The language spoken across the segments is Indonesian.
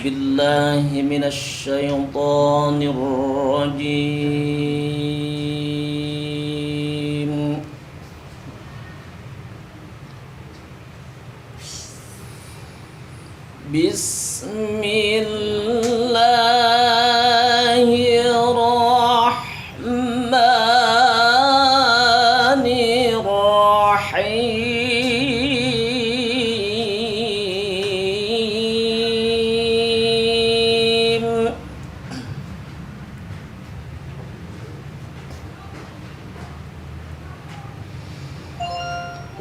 Billahi minasyaitonir rajim. Bismillahirrahmanirrahim.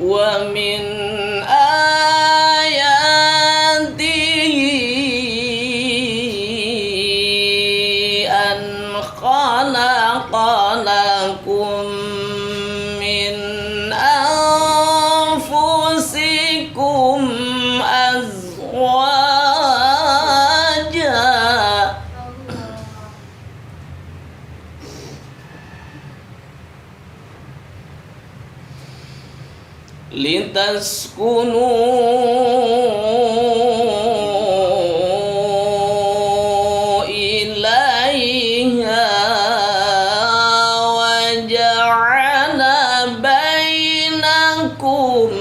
Wa min ayatihi an khalaqalakum min anfusikum azwaja litaskunu ilaiha wa ja'ala bainakum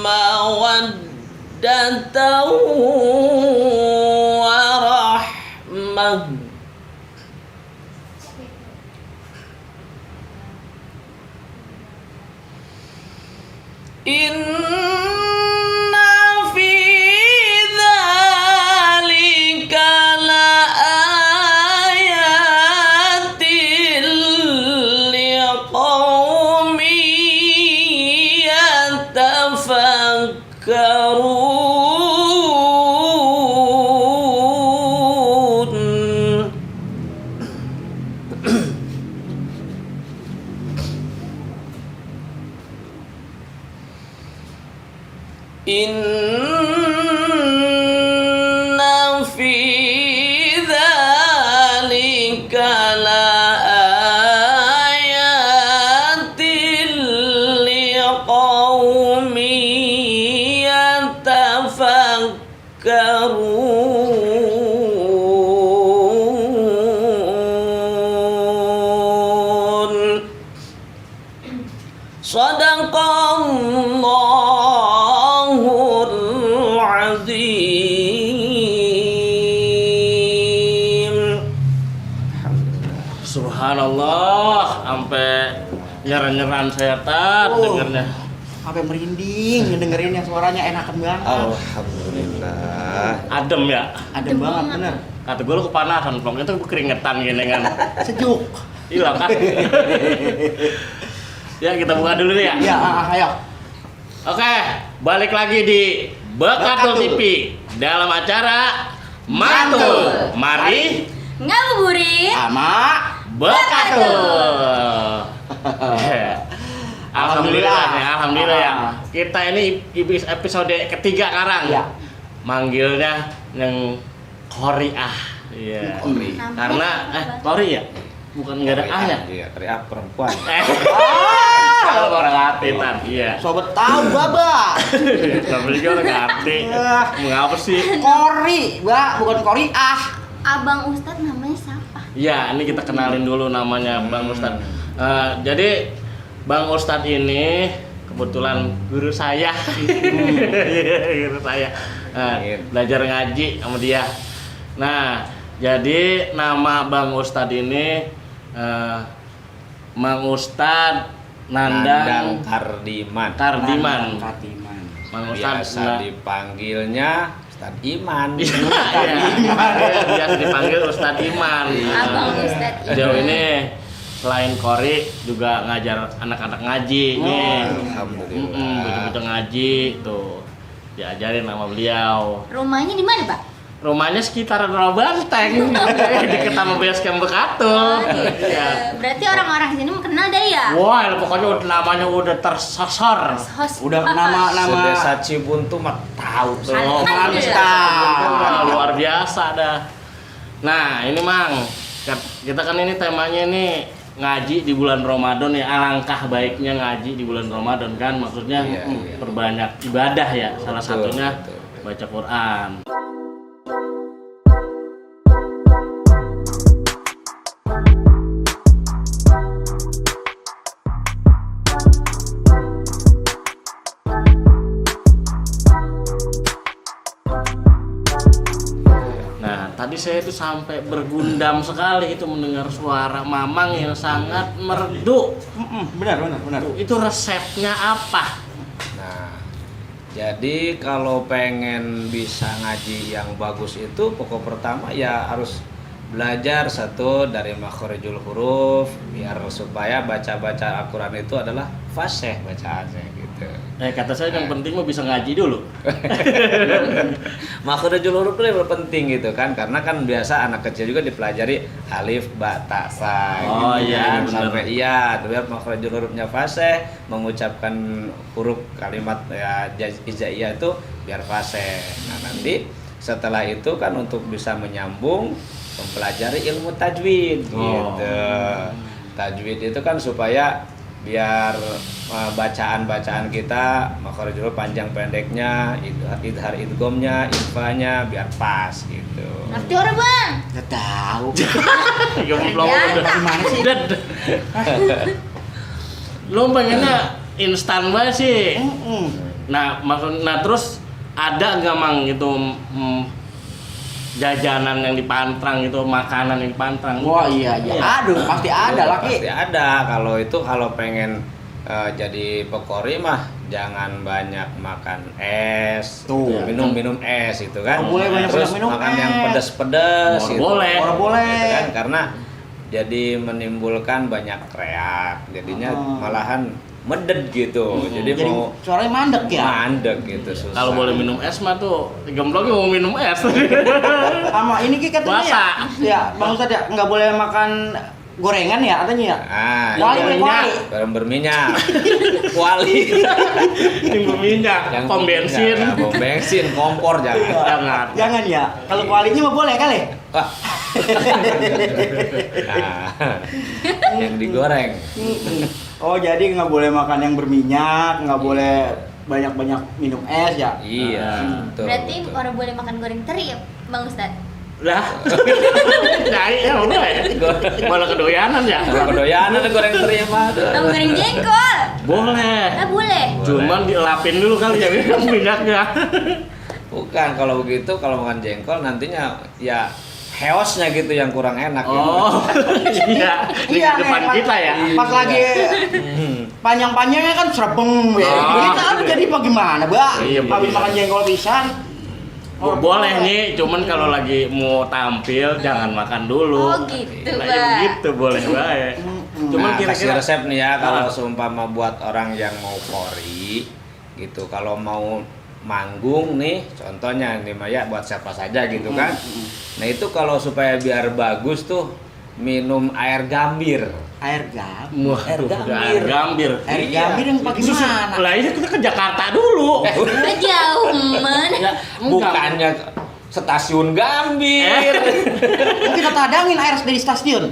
mawaddatan wa rahmah. Inna fi dzalika laayatin liqaumin yatafakkarun. Inna fi dzalika laayatin liqaumin yatafakkarun. Shadaqallahul azim. Subhanallah, sampai nyeran-nyeran saya dengernya. Sampai merinding ngedengerin yang suaranya enakan banget. Alhamdulillah. Adem ya. Adem banget bener. Kata gue lu kepanasan, plong itu keringetan gini kan. Sejuk. Hilang kan? Ya kita buka dulu nih ya. Ya, ayo. Oke, balik lagi di Bekatul TV dalam acara Mantul. Mari ngabuburit Sama Bekatul. Alhamdulillah ya, alhamdulillah ya. Kita ini episode ketiga sekarang. Ya. Manggilnya yang Koriah. Iya. Kori. Karena Kori ya? Bukan enggak ada A-nya. Iya, teriak perempuan. Kalau orang arti tadi ya. sobat tahu baba. Tapi juga orang arti. Mengapa sih? Kori, Mbak, bukan Kori ah. Abang Ustadz namanya siapa? Ya, ini kita kenalin dulu namanya Bang Ustadz. Jadi Bang Ustadz ini kebetulan guru saya. Guru saya. Belajar ngaji sama dia. Nah, jadi nama Bang Ustadz ini Mang Ustadz Nandang Kardiman. Kardiman. Mang Ustadz Biasa dipanggilnya Ustadz Iman. Biasa dipanggil Ustadz Iman. Abang Ustadz Iman. Sejauh ini selain Kori juga ngajar anak-anak ngaji nih. Alhamdulillah. Betul-betul ngaji tuh. Diajarin sama beliau. Rumahnya di mana, Pak? rumahnya sekitaran Rawa Banteng. Deket sama base camp Bekatul. Oh, gitu. Iya. Berarti orang-orang sini kenal deh ya? Wah, pokoknya namanya udah tersosor. Udah nama Sedesa Cibuntu mah tahu tuh. Oh, Alhamdulillah. mantap. Luar biasa dah. Nah, ini Mang, kita kan ini temanya ini ngaji di bulan Ramadan ya. Alangkah baiknya ngaji di bulan Ramadan kan, maksudnya Iya. perbanyak ibadah ya. Salah Betul, satunya betul. baca Quran. Nah, tadi saya itu sampai bergundam sekali itu mendengar suara Mamang yang sangat merdu. Benar. Itu resepnya apa? Nah, jadi kalau pengen bisa ngaji yang bagus itu pokok pertama ya harus belajar satu dari makhorijul huruf biar supaya baca-baca Al-Quran itu adalah fasih bacaannya gitu. Kata saya yang penting mah bisa ngaji dulu. Makhorijul huruf itu yang penting gitu kan, karena kan biasa anak kecil juga dipelajari alif, ba, ta, sa Oh, gitu iya, kan, benar. sampai iya, biar makhorijul hurufnya fasih, mengucapkan huruf kalimat ya hijaiyah itu biar fasih. Nah, nanti setelah itu kan untuk bisa menyambung mempelajari ilmu tajwid gitu. Tajwid itu kan supaya biar bacaan-bacaan kita makhorijul huruf panjang pendeknya, idhar idghamnya, ikhfanya biar pas gitu. Ngerti orang bang? Gak tahu. Gimana sih? Lo pengennya instan banget sih. Nah, terus ada nggak Mang gitu jajanan yang dipantrang gitu, makanan yang dipantrang? Wah iya. Aduh, pasti ada laki. Pasti ada. Kalau pengen jadi pekori mah jangan banyak makan es, Tuh. minum es itu kan. Oh, boleh banyak Terus minum makan es. yang pedas-pedas gitu. Boleh. Boleh. Gitu kan, karena jadi menimbulkan banyak reak. Jadinya malahan meded gitu. Jadi mau suaranya mandek ya. mandek gitu susah. Kalau boleh minum es mah tuh gembloknya mau minum es. Sama ini Ki katanya Puasa. ya. Bang Ustadz ya nggak boleh makan gorengan ya katanya ya. Ah, Kuali, iya. kuali. Barang berminyak. Kuali. Yang berminyak, pom bensin. Ya, pom bensin, kompor jangan. Jangan ya. Kalau kualinya mah boleh kali. Wah. Nah, yang digoreng. Oh jadi nggak boleh makan yang berminyak, nggak boleh banyak-banyak minum es ya. Iya, betul. Berarti betul. orang boleh makan goreng teri ya bang Ustadz? Lah. Nyai ya udah ya. Malah kedoyanan ya. Kalau kedoyanan ada goreng teri mah. Bang goreng jengkol? Boleh. Ah boleh? Cuman dilapin dulu kali ya minyaknya. Bukan, kalau begitu kalau makan jengkol nantinya ya heosnya gitu yang kurang enak gitu. Oh. Iya, di Iya, depan nih, kita ya. Pas lagi panjang-panjangnya kan serpeng ya. Oh. Kita harus jadi bagaimana, Mbak? Iya, Habis begitu. makan jengkol pisan. Boleh nih, cuman kalau lagi mau tampil jangan makan dulu. Oh, gitu, Nah, Pak. ya gitu boleh baik. Cuman Nah, kasih kira-kira resep nih ya kalau seumpama buat orang yang mau kori gitu, kalau mau manggung nih, contohnya nih Maya buat siapa saja gitu kan. Nah itu kalau supaya biar bagus tuh minum air gambir. Air gam. Air gambir. Air Iya. gambir yang pakai mana? Lah ini kita ke Jakarta dulu. Udah jauh men. Ya, Bukannya stasiun gambir. Mungkin kita hadangin air dari stasiun.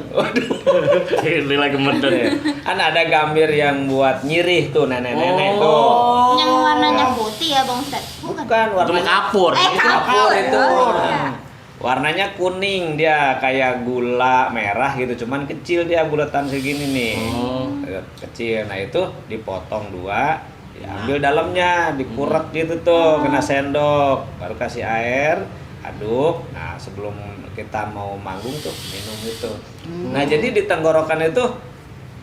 Ini lagi meden. Kan ada gambir yang buat nyirih tuh nenek-nenek tuh. Yang warnanya putih ya bang Ustadz? Bukan Cuma warnanya kapur. kapur itu. Oh, iya. Warnanya kuning, dia kayak gula merah gitu, cuman kecil dia bulatan segini nih. Oh. Kecil. Nah itu dipotong dua, diambil dalamnya, dikurek gitu tuh, kena sendok, baru kasih air, aduk. Nah sebelum kita mau manggung tuh minum itu. Nah jadi di tenggorokan itu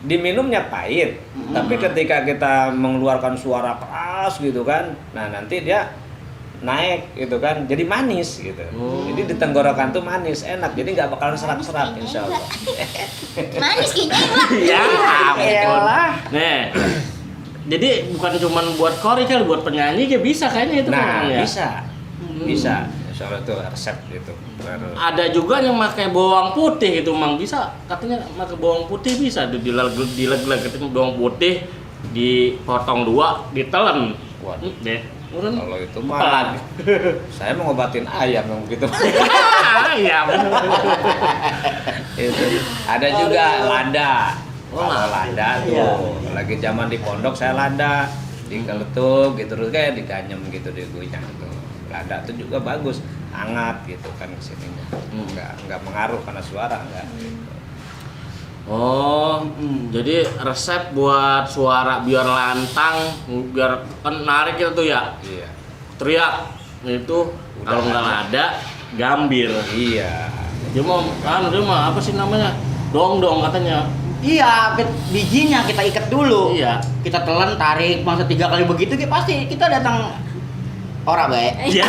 diminumnya pahit, tapi ketika kita mengeluarkan suara keras gitu kan, nah nanti dia naik gitu kan, jadi manis gitu. Jadi di tenggorokan tuh manis, enak, jadi nggak bakalan serat-serat insya Allah. Manis kayaknya Pak. Ya, Elah. Nih. Jadi bukan cuma buat kori kali, buat penyanyi juga bisa kayaknya itu Nah Bang, ya. bisa Insya Allah itu resep gitu. Ada juga yang pakai bawang putih itu, Mang. Bisa katanya pakai bawang putih bisa dileg-leg itu bawang putih dipotong 2, ditelen. Waduh. Deh. Urun. Kalau itu Pelan. mah saya mau ngobatin ayam yang begitu. Ayam. Itu. Ada juga lada. Oh, Kalau lada tuh iya. lagi zaman di pondok saya lada digeletuk gitu terus kayak diganyem gitu digunyah tuh. Lada tuh juga bagus, hangat gitu kan kesininya. Enggak mengaruh karena suara enggak. Oh, jadi resep buat suara biar lantang, biar kan narik itu tuh ya. Iya. Teriak itu kalau nggak ada gambir. Iya. Dia mah apa sih namanya? Dong katanya. Iya, bijinya kita ikat dulu. Iya. Kita telan, tarik, masa 3 kali begitu pasti kita datang ora baik. Iya.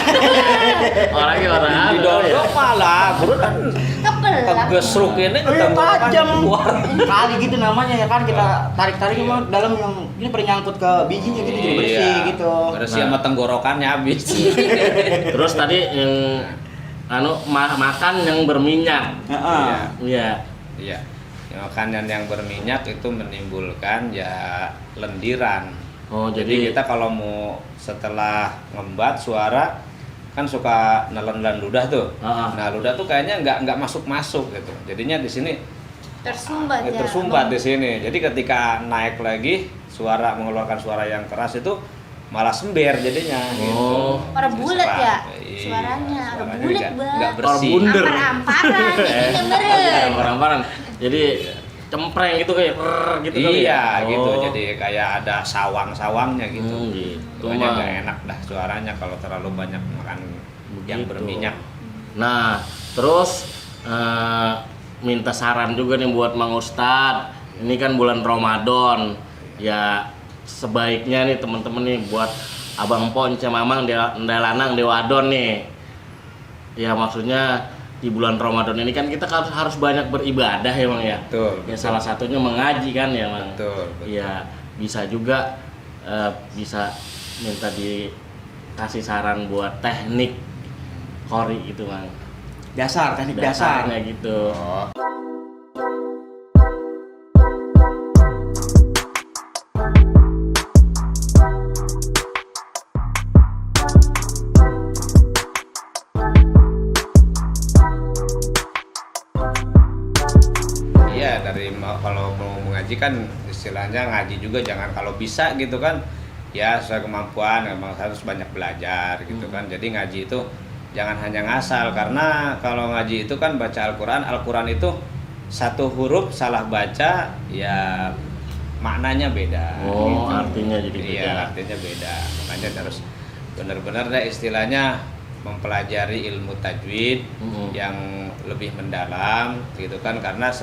Orangnya orang Di dodok malah bro kan Kepelak. kegesruk ini Tajam keluar. kali gitu namanya ya kan, kita tarik-tarik emang dalam yang ini pernyangkut ke bijinya gitu jadi bersih gitu. Bersih Nah. sama tenggorokannya habis. Terus tadi yang makan yang berminyak. Heeh. Iya. Iya. Makanan yang berminyak itu menimbulkan ya lendiran. Oh, Jadi kita kalau mau setelah ngembat suara kan suka nelen ludah tuh. Nah, ludah tuh kayaknya nggak masuk gitu. Jadinya di sini Tersumbat ya. tersumbat di sini. Jadi ketika naik lagi suara mengeluarkan suara yang keras itu malah sember jadinya gitu. Orang bulat ya Iya, suaranya, orang suaranya bulat nggak banget. bersih. Bunder. Ampar-amparan, ini meren. Orang-orang. Jadi cempreng gitu kayak gitu kali Iya ya? gitu, Oh. jadi kayak ada sawang-sawangnya gitu. Gitu. Pokoknya Mah. nggak enak dah suaranya kalau terlalu banyak makan yang Begitu. berminyak. Nah, terus minta saran juga nih buat Mang Ustadz. Ini kan bulan Ramadan. Ya sebaiknya nih temen-temen nih buat Abang Ponce Mamang Ndelanang Dewadon nih. Ya maksudnya di bulan Ramadan ini kan kita harus banyak beribadah ya Mang ya. Betul. Ya salah satunya mengaji kan ya Mang. Betul. Ya bisa juga bisa minta dikasih saran buat teknik kori gitu Mang. Dasar, teknik dasar. Dasarnya gitu. Oh. Iya, kalau mau mengaji kan istilahnya ngaji juga jangan kalau bisa gitu kan ya sesuai kemampuan, memang harus banyak belajar gitu kan. Jadi ngaji itu jangan hanya ngasal, karena kalau ngaji itu kan baca Al-Quran itu satu huruf salah baca ya maknanya beda. Oh, artinya jadi beda. Iya, artinya beda. Makanya harus benar-benar deh istilahnya mempelajari ilmu tajwid yang lebih mendalam gitu kan, karena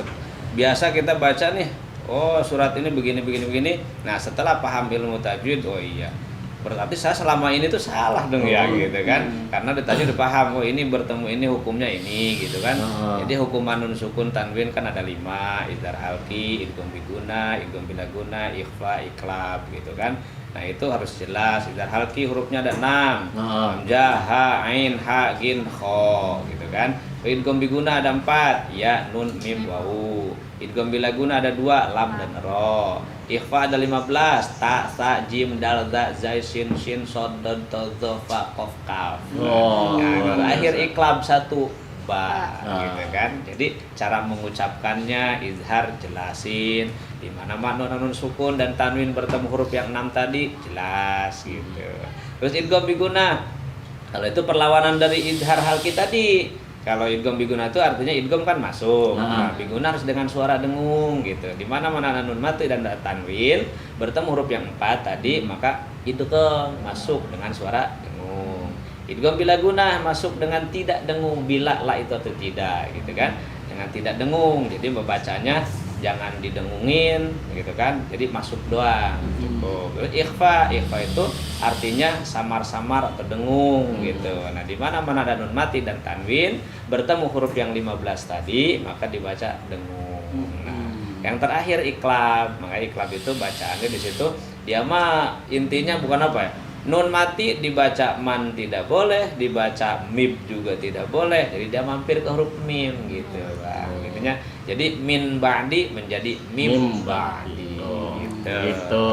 biasa kita baca nih, oh surat ini begini. Nah, setelah paham ilmu tajwid, oh iya, berarti saya selama ini tuh salah dong ya gitu kan. Karena tadi udah paham, oh ini bertemu ini hukumnya ini gitu kan. Jadi hukuman nun sukun tanwin kan ada 5, idhar halqi, idgham biguna, idgham bilaguna, ikhfa, iklab gitu kan. Nah, itu harus jelas. Idhar halqi hurufnya ada 6. Hamzah, ha, ain, ha, gin, kho gitu kan. Idgham biguna ada 4, ya, nun, mim, wawu. Idgham bilaguna ada 2, lam dan ro. Ikhfa ada 15, ta, sa, jim, dal, za, zai, shin, sod, dod, to, zo, fa, kof, kaf. Oh. Nah, kalau akhir iklab 1, ba, gitu kan. Jadi cara mengucapkannya izhar jelasin, di mana nun sukun dan tanwin bertemu huruf yang 6 tadi jelas gitu. Terus idgham biguna, kalau itu perlawanan dari idhar halqi tadi. Kalau idgham biguna itu artinya idgham kan masuk. Nah, biguna harus dengan suara dengung gitu. Di mana nun mati dan tanwin bertemu huruf yang 4 tadi, maka idgham masuk dengan suara dengung. Idgham bilaguna masuk dengan tidak dengung, bila lah itu atau tidak gitu kan. Dengan tidak dengung. Jadi membacanya jangan didengungin gitu kan. Jadi masuk doang gitu. Ikhfa itu artinya samar-samar atau dengung gitu. Nah, di mana ada nun mati dan tanwin bertemu huruf yang 15 tadi, maka dibaca dengung. Nah, yang terakhir iklab. Maka iklab itu bacaannya di situ dia mah intinya bukan apa ya? nun mati dibaca man tidak boleh, dibaca mim juga tidak boleh. Jadi dia mampir ke huruf mim gitu, Bang. Intinya jadi min ba'di menjadi mim ba'di. Gitu.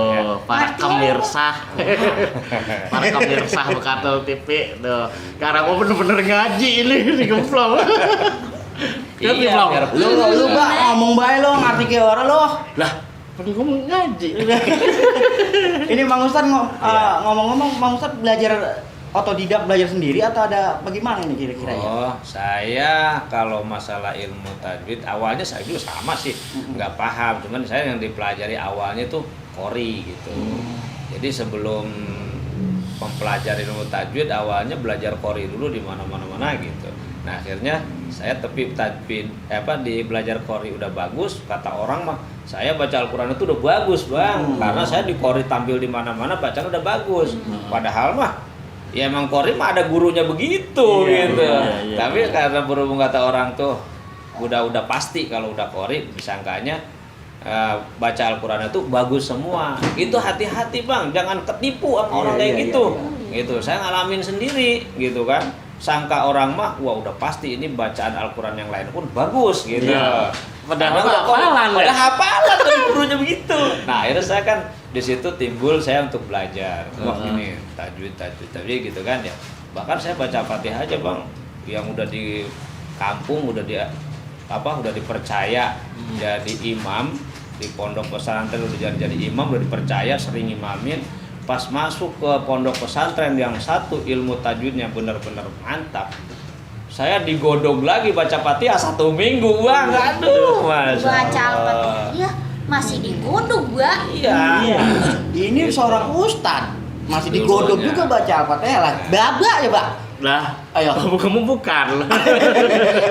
Para pemirsa. Para pemirsa Bekatul TV tuh. Karena gua bener-bener ngaji ini di Gemplong. Iya, biar Lu Mbak ngomong bae lo, ngerti ke orang lo. Lah, kan gua mau ngaji. Ini Mang Ustad ngomong-ngomong, Mang Ustad belajar otodidak, belajar sendiri atau ada bagaimana ini kira-kira ya? Oh, saya kalau masalah ilmu tajwid awalnya saya juga sama sih, nggak paham. Cuman saya yang dipelajari awalnya tuh qori gitu. Jadi sebelum mempelajari ilmu tajwid awalnya belajar qori dulu di mana-mana gitu. Nah akhirnya saya tapi tajwid di belajar qori udah bagus, kata orang mah saya baca Al-Quran itu udah bagus, Bang. Karena saya di qori tampil di mana-mana bacaan udah bagus. Padahal mah ya emang qori mah ada gurunya begitu gitu. Iya. Tapi karena berhubung kata orang tuh udah pasti kalau udah qori disangkanya baca Al-Quran itu bagus semua. Itu hati-hati, Bang, jangan ketipu sama orang kayak gitu. Gitu. Saya ngalamin sendiri gitu kan. Sangka orang mah wah udah pasti ini bacaan Al-Quran yang lain pun bagus gitu. Iya. Padahal Karena hafalan, Padahal ya? hafalan tuh gurunya begitu. Nah, akhirnya saya kan di situ timbul saya untuk belajar. Wah, ini tajwid gitu kan ya. Bahkan saya baca Fatihah aja, Bang, yang udah di kampung udah dipercaya jadi imam di pondok pesantren, udah jadi imam, udah dipercaya sering imamin. Pas masuk ke pondok pesantren yang satu ilmu tajwidnya benar-benar mantap, saya digodok lagi baca Fatihah 1 minggu, Bang. Aduh, Masya Baca Allah. Al-Fatihah masih digodok, Mbak. Iya. Ini seorang ustad masih digodok Dulunya. juga baca Al-Fatihah lah. Babak ya, Pak? Lah, Ayo. kamu bukan.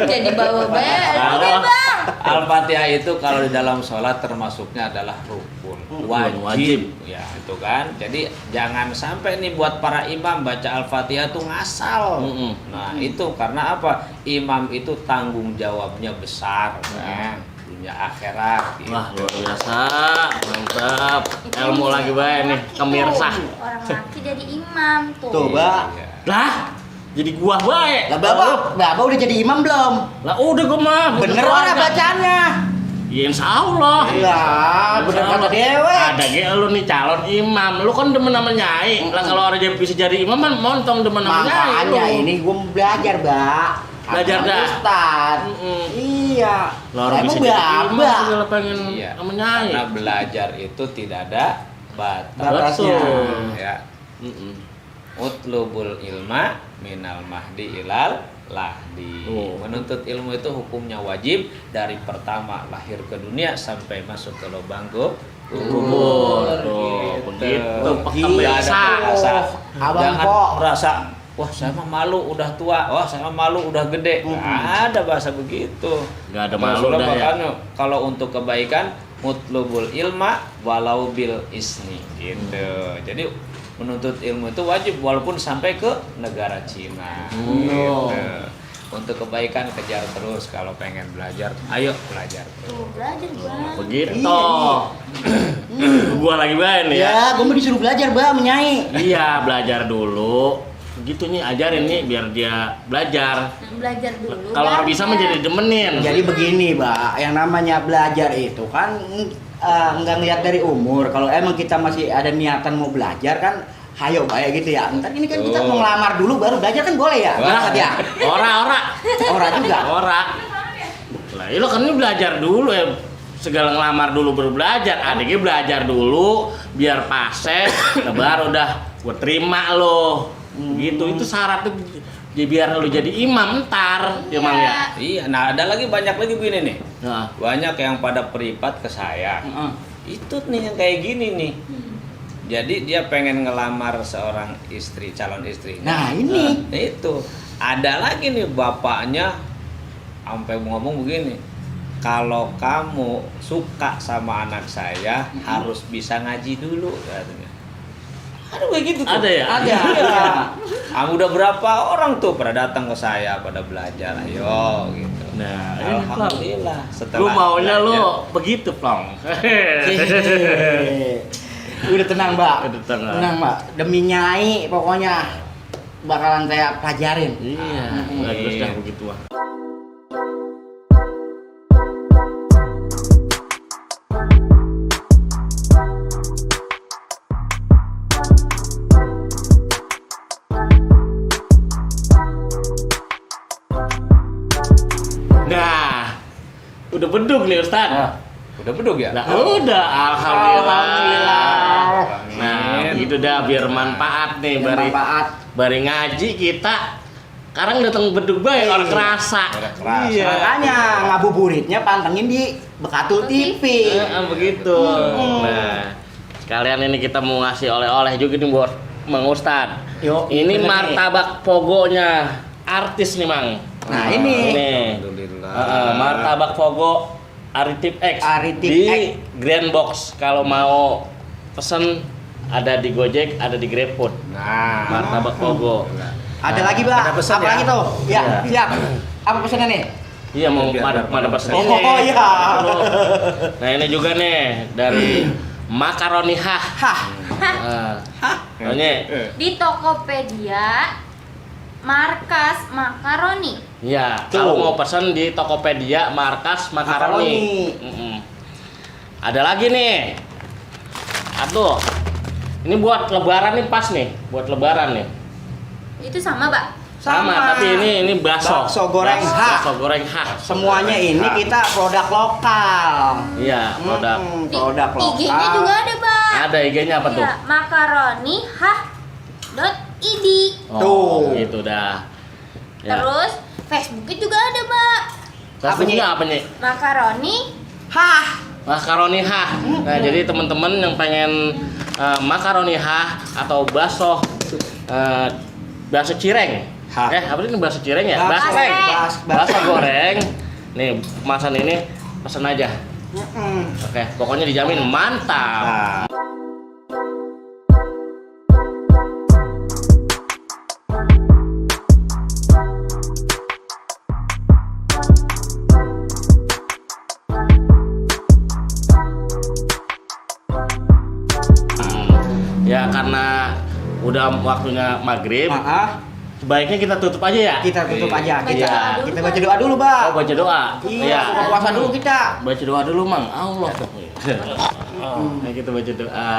Jadi bawa Halo. Bang. Al-Fatihah itu kalau di dalam sholat termasuknya adalah rukun, wajib. Ya, itu kan. Jadi jangan sampai nih buat para imam baca Al-Fatihah tuh ngasal. Nah, itu karena apa? Imam itu tanggung jawabnya besar, kan? Dunia akhirat. Gitu. Wah, luar biasa. Mantap. Ilmu lagi bae nih, pemirsa. Orang laki jadi imam tuh. Tuh, Mbak. Iya. Lah, jadi gua bae. Lah Bapak udah jadi imam belum? Lah udah gua mah. Bener ora bacaannya? Ya insyaallah. Lah, bener kata dewe. Ada ge lu nih calon imam. Lu kan demen sama nyai. Lah kalau orang bisa jadi imam kan montong demen sama nyai. Makanya lu. ini gua mau belajar, Mbak. Belajar dah. Ustad. Iya. Lah orang bisa Emang jadi imam Mbak. segala pengen Iya. sama nyai. Karena belajar itu tidak ada Batasnya. batas. Ya. Utlubul ilma minal mahdi ilal lahdi. Oh. Menuntut ilmu itu hukumnya wajib dari pertama lahir ke dunia sampai masuk ke lubang Kubur. Tuh, begitu. Nggak ada merasa. Abang Jangan kok. merasa wah saya mah malu udah tua, wah saya mah malu udah gede. Nggak ada bahasa begitu. Nggak ada malu Rasulullah dah ya. makanya kalau untuk kebaikan mutlubul ilma walau bil isni gitu. Jadi menuntut ilmu itu wajib walaupun sampai ke negara Cina. Gitu. Untuk kebaikan kejar terus, kalau pengen belajar ayo belajar terus. Tuh, belajar, Bang. Begitu. Gua lagi bae nih ya. Ya, gua mau disuruh belajar, Mbak, menyai. Iya, belajar dulu. Begitu nih, ajarin nih biar dia belajar. Belajar dulu. Kalau orang bisa menjadi demenin. Jadi begini, Mbak, yang namanya belajar itu kan nggak ngeliat dari umur. Kalau emang kita masih ada niatan mau belajar kan, hayo baik gitu ya. Ntar ini kan kita mau ngelamar dulu baru belajar kan boleh ya? Wah. Ustad ya? Ora. Orang juga. Ora. Lah, lo kan ini belajar dulu ya. Segala ngelamar dulu baru belajar. Adiknya belajar dulu biar pase, nah baru dah gua terima lo. Gitu, itu syaratnya biar lo jadi imam ntar, ya Mang ya. Iya, nah ada lagi banyak lagi begini nih. Nah, Banyak yang pada peripat ke saya. Itu nih yang kayak gini nih. Jadi dia pengen ngelamar seorang istri, calon istrinya. Nah, ini. Nah, itu. Ada lagi nih bapaknya sampai ngomong begini. Kalau kamu suka sama anak saya, harus bisa ngaji dulu katanya. Aduh kayak gitu tuh. Ada ya? Ada. Iya. Kamu udah berapa orang tuh pada datang ke saya pada belajar, ayo gitu. Nah, ini, Alhamdulillah lu setelah maunya belajar, lo begitu, Plong. Udah tenang, Mbak. Udah tenang. Tenang, Mbak. Demi Nyai pokoknya bakalan saya pelajarin. Iya, bagus dah begitu ah. Nah, udah bedug nih Ustaz. Udah bedug ya? Nah, udah, alhamdulillah. Nah, Amin. gitu dah biar manfaat nih Bermanfaat. bari ngaji kita. Sekarang datang bedug bae orang kerasa. Orang kerasa. Iya. Makanya ngabuburitnya pantengin di Bekatul TV. Begitu. Nah, sekalian ini kita mau ngasih oleh-oleh juga nih buat Mang Ustad. Yo, Ini bener nih. martabak pogonya artis nih Mang. Nah, ini. Alhamdulillah. Martabak pogo Aritip X Aritip di X. Grand Box. Kalau mau pesen ada di Gojek, ada di GrabFood. Nah, Martabak pogo. Ada lagi, Mbak. Ada pesan Apa ya? lagi tuh? Ya, Iya. siap. Apa pesannya nih? Iya mau Biar ada pesan. pesan. Oh, iya. Nah ini juga nih dari Makaroni Hah. Hah. Ini Di Tokopedia markas makaroni. ya Tuh. kalau mau pesan di Tokopedia markas Makaroni. Makaroni. Mm-mm. Ada lagi nih. Aduh. Ini buat lebaran nih pas nih, buat lebaran nih. Itu sama, Mbak. Sama, tapi ini bakso. Bakso goreng Hah. Bakso goreng Hah. Semuanya ini kita produk lokal. Iya, produk. Di Produk lokal. IG-nya juga ada, Mbak. Ada IG-nya apa tuh? Iya, makaroni.id. Oh, Tuh. gitu dah. Ya. Terus Facebooknya juga ada, Mbak. Facebooknya apa nih? Makaroni. Hah. Makaroni Hah. Nah, jadi teman-teman yang pengen makaroni Hah atau bakso bakso cireng. Hah. Apa ini bakso cireng ya? Bakso. Basreng. Bas- Bakso goreng. Nih, kemasan ini pesan aja. Mm-mm. Oke, pokoknya dijamin mantap. Nah, Ya karena udah waktunya maghrib, Maaf, sebaiknya kita tutup aja ya. kita tutup aja. Baca Kita, doa dulu, kita Pak. baca doa dulu, Mbak. Oh, baca doa. Iya, buka puasa dulu kita. Baca doa dulu, Mang. Allah. Nah, kita baca doa.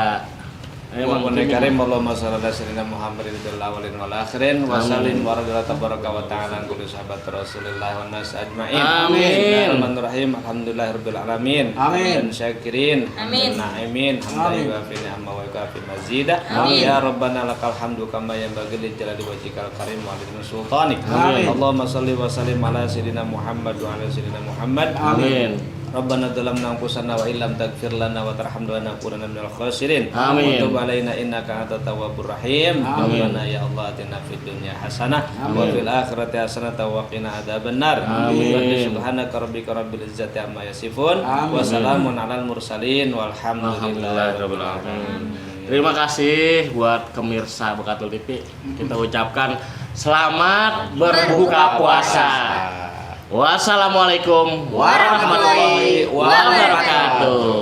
Ayo, Mang. Wa karim Allahumma shalli ala sayyidina Muhammadin fil awwalin wal akhirin wa sallim wa radhiyallahu tabaraka wa ta'ala an kulli sahabat Rasulillah wa nas ajmain. Amin. Bismillahirrahmanirrahim. Alhamdulillahirabbil alamin. Amin. Dan syakirin. Amin. Naimin. Amin. Hamdan wa fi ni'ma wa kafi mazida. Amin. Ya rabbana lakal hamdu kama yanbaghi li jalali wajhikal karim wa li sultanik. Amin. Allahumma shalli wa sallim ala sayyidina Muhammad wa ala sayyidina Muhammad. Amin. Rabbana dzalamna anfusana wa illam taghfir lana wa tarhamna lanakunanna minal khasirin. Amin. Tub alaina innaka antat tawwabur rahim. Amin. Rabbana ya Allah atina fid dunya hasanah wa Amin. fil akhirati hasanah wa qina adzabannar. Amin. Subhanaka rabbika rabbil izzati amma yasifun Amin. wa salamun alal mursalin walhamdulillahi Alhamdulillahirabbil alamin. Terima kasih buat pemirsa Bekatul TV. Kita ucapkan selamat berbuka puasa. Wassalamualaikum warahmatullahi wabarakatuh.